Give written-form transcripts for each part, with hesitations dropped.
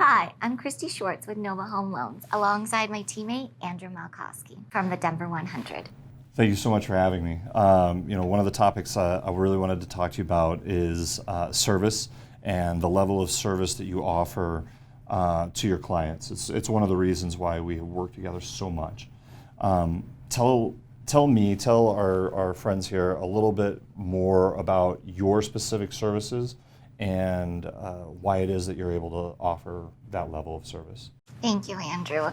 Hi, I'm Christie Schwartz with Nova Home Loans, alongside my teammate Andrew Malkowski from the Denver 100. Thank you so much for having me. One of the topics I really wanted to talk to you about is service and the level of service that you offer to your clients. It's one of the reasons why we have worked together so much. Tell our friends here a little bit more about your specific services and why it is that you're able to offer that level of service. Thank you, Andrew.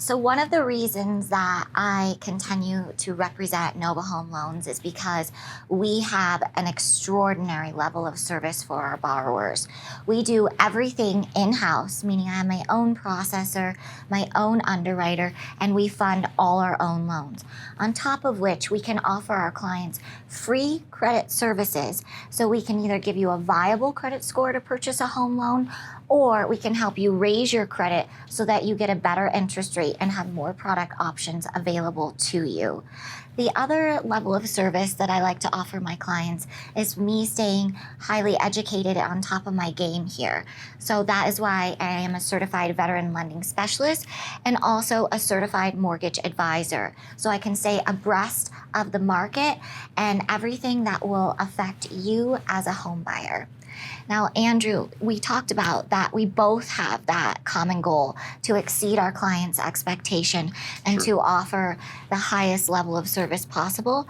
So one of the reasons that I continue to represent Nova Home Loans is because we have an extraordinary level of service for our borrowers. We do everything in-house, meaning I have my own processor, my own underwriter, and we fund all our own loans. On top of which, we can offer our clients free credit services, so we can either give you a viable credit score to purchase a home loan, or we can help you raise your credit so that you get a better interest rate and have more product options available to you. The other level of service that I like to offer my clients is me staying highly educated on top of my game here. So that is why I am a certified veteran lending specialist and also a certified mortgage advisor. So I can stay abreast of the market and everything that will affect you as a home buyer. Now, Andrew, we talked about that we both have that common goal to exceed our clients' expectation and to offer the highest level of service possible.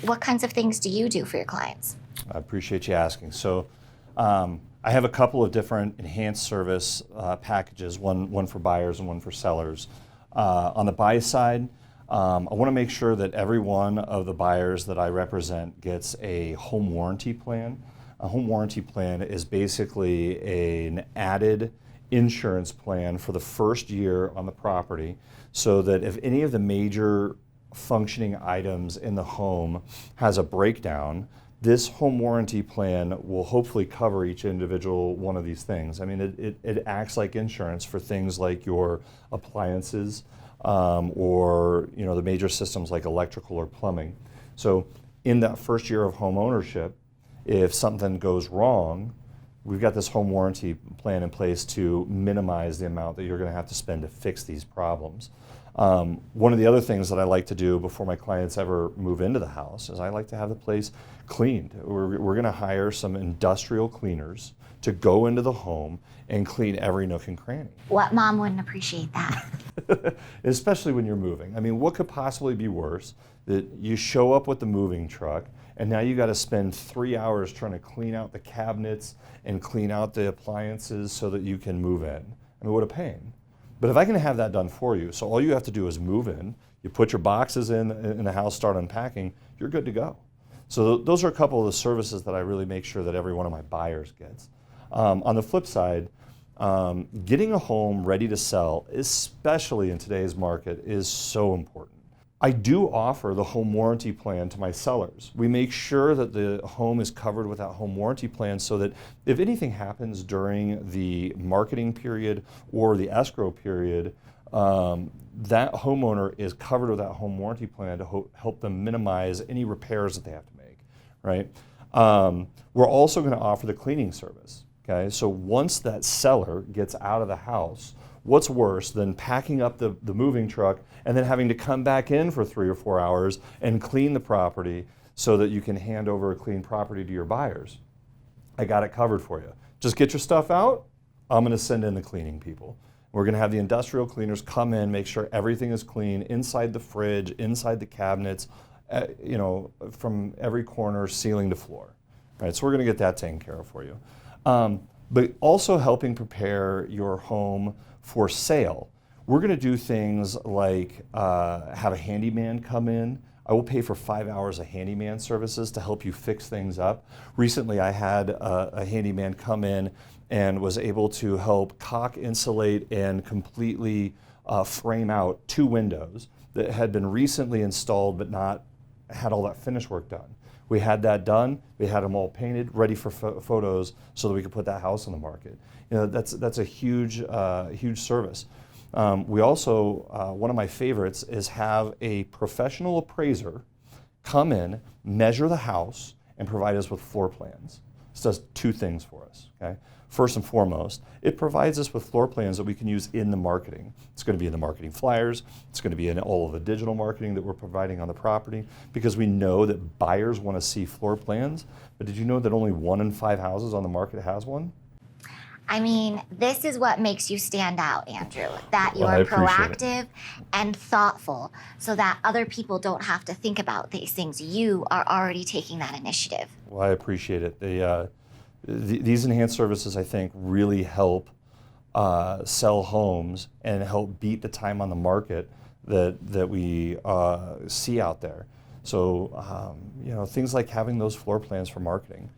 What kinds of things do you do for your clients? I appreciate you asking. So I have a couple of different enhanced service packages, one for buyers and one for sellers. On the buy side, I want to make sure that every one of the buyers that I represent gets a home warranty plan. A home warranty plan is basically an added insurance plan for the first year on the property, so that if any of the major functioning items in the home has a breakdown, this home warranty plan will hopefully cover each individual one of these things. I mean, it acts like insurance for things like your appliances or the major systems like electrical or plumbing. So in that first year of home ownership, if something goes wrong, we've got this home warranty plan in place to minimize the amount that you're going to have to spend to fix these problems. One of the other things that I like to do before my clients ever move into the house is I like to have the place cleaned. We're going to hire some industrial cleaners to go into the home and clean every nook and cranny. What mom wouldn't appreciate that? Especially when you're moving. I mean, what could possibly be worse that you show up with the moving truck and now you got to spend 3 hours trying to clean out the cabinets and clean out the appliances so that you can move in? I mean, what a pain. But if I can have that done for you, so all you have to do is move in, you put your boxes in the house, start unpacking, you're good to go. So those are a couple of the services that I really make sure that every one of my buyers gets. On the flip side, getting a home ready to sell, especially in today's market, is so important. I do offer the home warranty plan to my sellers. We make sure that the home is covered with that home warranty plan so that if anything happens during the marketing period or the escrow period, that homeowner is covered with that home warranty plan to help them minimize any repairs that they have to make, right? We're also going to offer the cleaning service, okay? So once that seller gets out of the house, what's worse than packing up the moving truck and then having to come back in for 3 or 4 hours and clean the property so that you can hand over a clean property to your buyers? I got it covered for you. Just get your stuff out. I'm going to send in the cleaning people. We're going to have the industrial cleaners come in, make sure everything is clean inside the fridge, inside the cabinets, from every corner, ceiling to floor. Right? So we're going to get that taken care of for you. But also helping prepare your home for sale. We're going to do things like have a handyman come in. I will pay for 5 hours of handyman services to help you fix things up. Recently, I had a handyman come in and was able to help caulk, insulate, and completely frame out 2 windows that had been recently installed but not had all that finish work done. We had that done. We had them all painted, ready for photos, so that we could put that house on the market. That's a huge service. We also, one of my favorites is have a professional appraiser come in, measure the house, and provide us with floor plans. This does 2 things for us. Okay, First and foremost, it provides us with floor plans that we can use in the marketing. It's going to be in the marketing flyers. It's going to be in all of the digital marketing that we're providing on the property, because we know that buyers want to see floor plans. But did you know that only 1 in 5 houses on the market has one? I mean, this is what makes you stand out, Andrew, that you Well, I are appreciate it. proactive and thoughtful so that other people don't have to think about these things. You are already taking that initiative. Well, I appreciate it. These enhanced services, I think, really help sell homes and help beat the time on the market that we see out there. So, things like having those floor plans for marketing.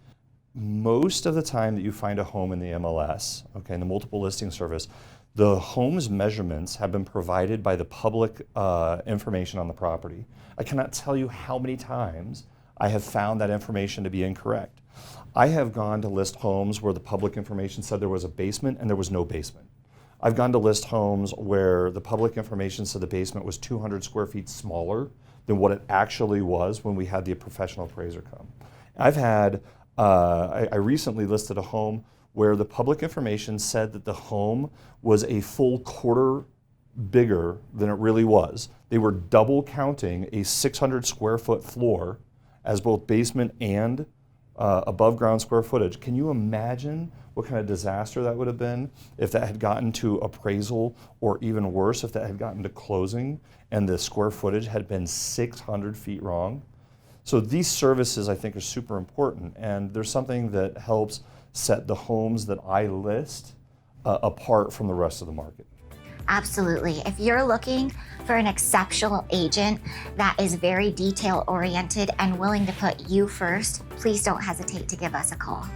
Most of the time that you find a home in the MLS, okay, in the multiple listing service, the home's measurements have been provided by the public information on the property. I cannot tell you how many times I have found that information to be incorrect. I have gone to list homes where the public information said there was a basement and there was no basement. I've gone to list homes where the public information said the basement was 200 square feet smaller than what it actually was when we had the professional appraiser come. I've had I recently listed a home where the public information said that the home was a full quarter bigger than it really was. They were double counting a 600 square foot floor as both basement and above ground square footage. Can you imagine what kind of disaster that would have been if that had gotten to appraisal, or even worse, if that had gotten to closing and the square footage had been 600 feet wrong? So these services, I think, are super important, and there's something that helps set the homes that I list apart from the rest of the market. Absolutely. If you're looking for an exceptional agent that is very detail oriented and willing to put you first, please don't hesitate to give us a call.